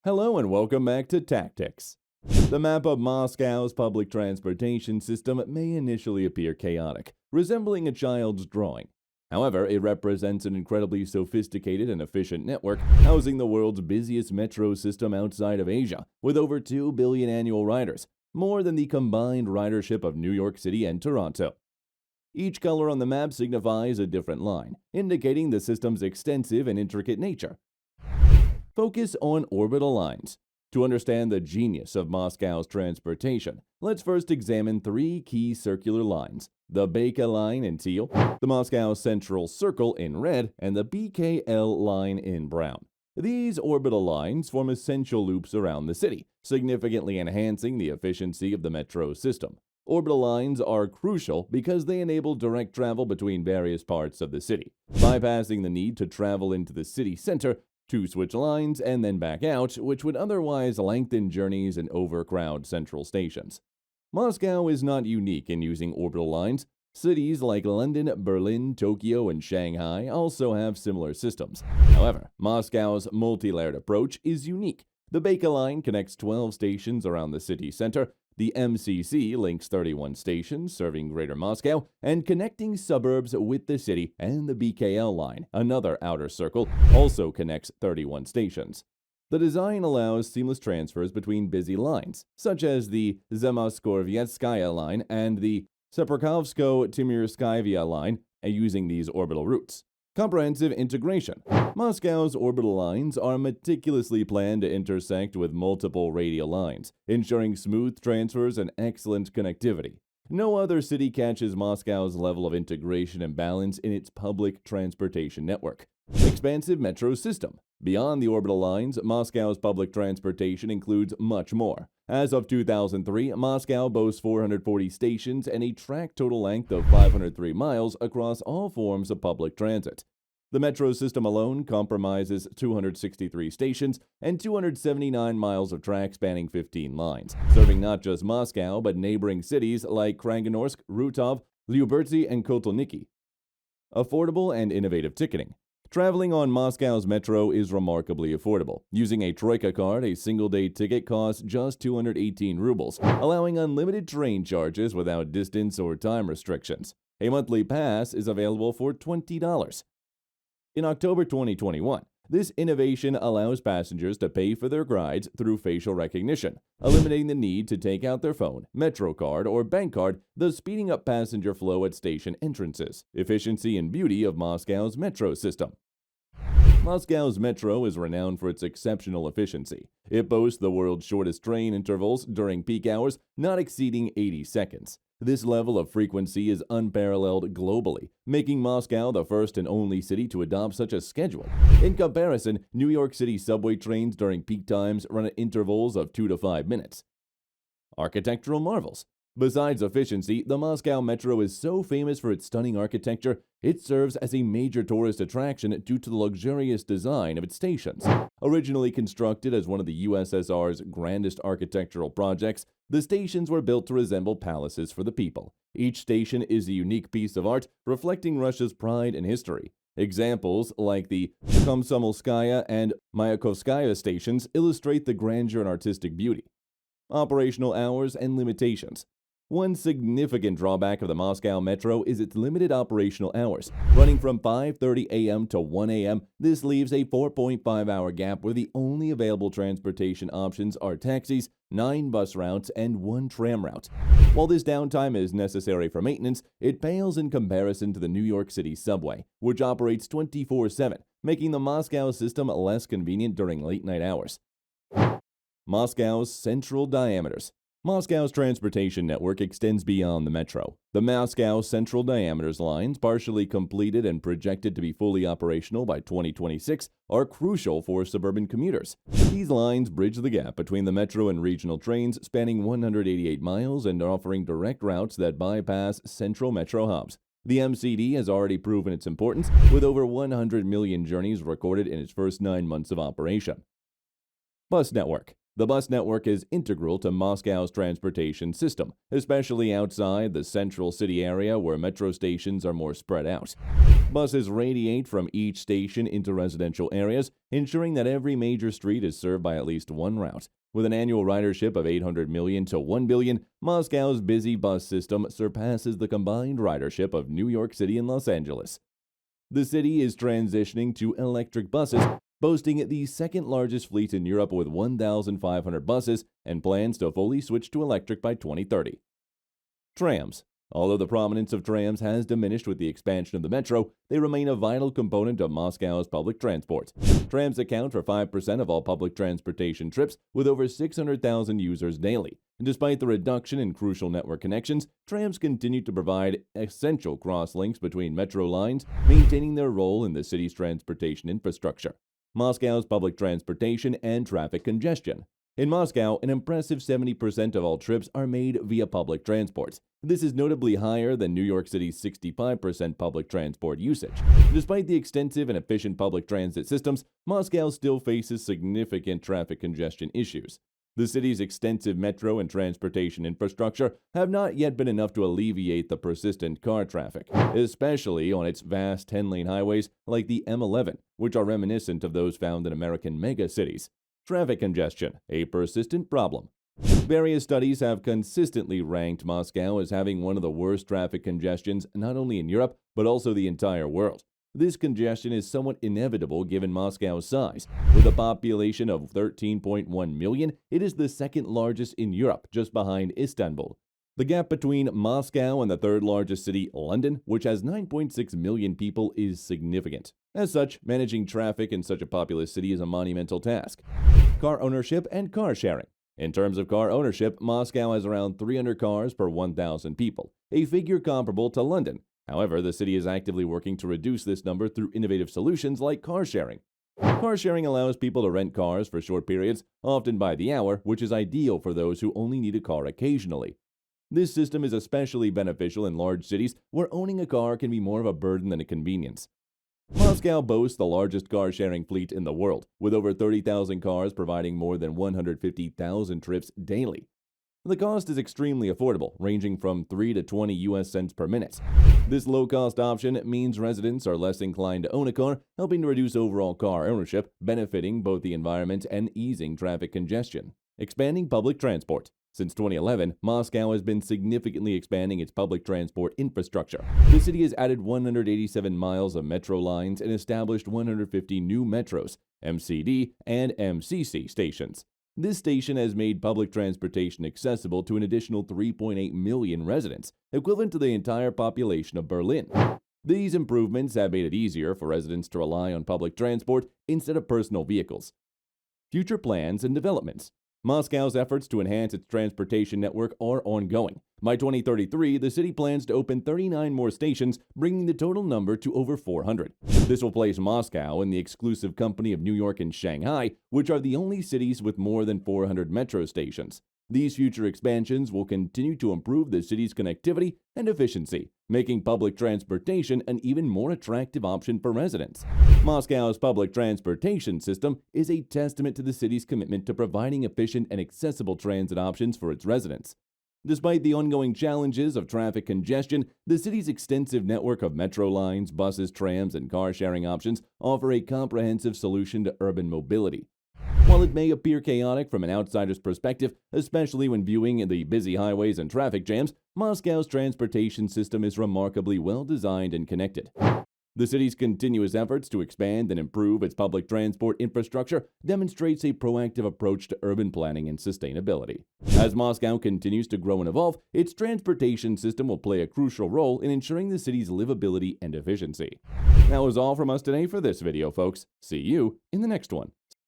Hello and welcome back to Tactix. The map of Moscow's public transportation system may initially appear chaotic, resembling a child's drawing. However, it represents an incredibly sophisticated and efficient network housing the world's busiest metro system outside of Asia, with over 2 billion annual riders, more than the combined ridership of New York City and Toronto. Each color on the map signifies a different line, indicating the system's extensive and intricate nature. Focus on orbital lines. To understand the genius of Moscow's transportation, let's first examine three key circular lines: the Baika line in teal, the Moscow Central Circle in red, and the BKL line in brown. These orbital lines form essential loops around the city, significantly enhancing the efficiency of the metro system. Orbital lines are crucial because they enable direct travel between various parts of the city, bypassing the need to travel into the city center to switch lines and then back out, which would otherwise lengthen journeys and overcrowd central stations. Moscow is not unique in using orbital lines. Cities like London, Berlin, Tokyo, and Shanghai also have similar systems. However, Moscow's multi-layered approach is unique. The Baika line connects 12 stations around the city center. The MCC links 31 stations serving Greater Moscow and connecting suburbs with the city, and the BKL line, another outer circle, also connects 31 stations. The design allows seamless transfers between busy lines, such as the Zemoskorvetskaya line and the Separkovsko-Timirskaya line, using these orbital routes. Comprehensive integration. Moscow's orbital lines are meticulously planned to intersect with multiple radial lines, ensuring smooth transfers and excellent connectivity. No other city catches Moscow's level of integration and balance in its public transportation network. Expansive metro system. Beyond the orbital lines, Moscow's public transportation includes much more. As of 2003, Moscow boasts 440 stations and a track total length of 503 miles across all forms of public transit. The metro system alone comprises 263 stations and 279 miles of track spanning 15 lines, serving not just Moscow but neighboring cities like Krasnoyarsk, Rutov, Lyubertsy, and Kotelniki. Affordable and innovative ticketing. Traveling on Moscow's metro is remarkably affordable. Using a Troika card, a single-day ticket costs just 218 rubles, allowing unlimited train charges without distance or time restrictions. A monthly pass is available for $20. In October 2021, this innovation allows passengers to pay for their rides through facial recognition, eliminating the need to take out their phone, metro card, or bank card, thus speeding up passenger flow at station entrances. Efficiency and beauty of Moscow's metro system. Moscow's metro is renowned for its exceptional efficiency. It boasts the world's shortest train intervals during peak hours, not exceeding 80 seconds. This level of frequency is unparalleled globally, making Moscow the first and only city to adopt such a schedule. In comparison, New York City subway trains during peak times run at intervals of 2 to 5 minutes. Architectural marvels. Besides efficiency, the Moscow Metro is so famous for its stunning architecture, it serves as a major tourist attraction due to the luxurious design of its stations. Originally constructed as one of the USSR's grandest architectural projects, the stations were built to resemble palaces for the people. Each station is a unique piece of art reflecting Russia's pride and history. Examples like the Komsomolskaya and Mayakovskaya stations illustrate the grandeur and artistic beauty. Operational hours and limitations. One significant drawback of the Moscow Metro is its limited operational hours. Running from 5:30 a.m. to 1 a.m., this leaves a 4.5-hour gap where the only available transportation options are taxis, 9 bus routes, and 1 tram route. While this downtime is necessary for maintenance, it pales in comparison to the New York City subway, which operates 24/7, making the Moscow system less convenient during late-night hours. Moscow's central diameters. Moscow's transportation network extends beyond the metro. The Moscow Central Diameters lines, partially completed and projected to be fully operational by 2026, are crucial for suburban commuters. These lines bridge the gap between the metro and regional trains, spanning 188 miles and offering direct routes that bypass central metro hubs. The MCD has already proven its importance, with over 100 million journeys recorded in its first 9 months of operation. Bus network. The bus network is integral to Moscow's transportation system, especially outside the central city area where metro stations are more spread out. Buses radiate from each station into residential areas, ensuring that every major street is served by at least one route. With an annual ridership of 800 million to 1 billion, Moscow's busy bus system surpasses the combined ridership of New York City and Los Angeles. The city is transitioning to electric buses, boasting the second largest fleet in Europe with 1,500 buses and plans to fully switch to electric by 2030. Trams. Although the prominence of trams has diminished with the expansion of the metro, they remain a vital component of Moscow's public transport. Trams account for 5% of all public transportation trips, with over 600,000 users daily. Despite the reduction in crucial network connections, trams continue to provide essential cross-links between metro lines, maintaining their role in the city's transportation infrastructure. Moscow's public transportation and traffic congestion. In Moscow, an impressive 70% of all trips are made via public transport. This is notably higher than New York City's 65% public transport usage. Despite the extensive and efficient public transit systems, Moscow still faces significant traffic congestion issues. The city's extensive metro and transportation infrastructure have not yet been enough to alleviate the persistent car traffic, especially on its vast 10-lane highways like the M11, which are reminiscent of those found in American megacities. Traffic congestion, a persistent problem. Various studies have consistently ranked Moscow as having one of the worst traffic congestions not only in Europe, but also the entire world. This congestion is somewhat inevitable given Moscow's size. With a population of 13.1 million, it is the second largest in Europe, just behind Istanbul. The gap between Moscow and the third largest city, London, which has 9.6 million people, is significant. As such, managing traffic in such a populous city is a monumental task. Car ownership and car sharing. In terms of car ownership, Moscow has around 300 cars per 1,000 people, a figure comparable to London. However, the city is actively working to reduce this number through innovative solutions like car sharing. Car sharing allows people to rent cars for short periods, often by the hour, which is ideal for those who only need a car occasionally. This system is especially beneficial in large cities where owning a car can be more of a burden than a convenience. Moscow boasts the largest car-sharing fleet in the world, with over 30,000 cars providing more than 150,000 trips daily. The cost is extremely affordable, ranging from 3 to 20 US cents per minute. This low-cost option means residents are less inclined to own a car, helping to reduce overall car ownership, benefiting both the environment and easing traffic congestion. Expanding public transport. Since 2011, Moscow has been significantly expanding its public transport infrastructure. The city has added 187 miles of metro lines and established 150 new metros, MCD, and MCC stations. This station has made public transportation accessible to an additional 3.8 million residents, equivalent to the entire population of Berlin. These improvements have made it easier for residents to rely on public transport instead of personal vehicles. Future plans and developments. Moscow's efforts to enhance its transportation network are ongoing. By 2033, the city plans to open 39 more stations, bringing the total number to over 400. This will place Moscow in the exclusive company of New York and Shanghai, which are the only cities with more than 400 metro stations. These future expansions will continue to improve the city's connectivity and efficiency, making public transportation an even more attractive option for residents. Moscow's public transportation system is a testament to the city's commitment to providing efficient and accessible transit options for its residents. Despite the ongoing challenges of traffic congestion, the city's extensive network of metro lines, buses, trams, and car-sharing options offer a comprehensive solution to urban mobility. While it may appear chaotic from an outsider's perspective, especially when viewing the busy highways and traffic jams, Moscow's transportation system is remarkably well designed and connected. The city's continuous efforts to expand and improve its public transport infrastructure demonstrates a proactive approach to urban planning and sustainability. As Moscow continues to grow and evolve, its transportation system will play a crucial role in ensuring the city's livability and efficiency. That was all from us today for this video, folks. See you in the next one.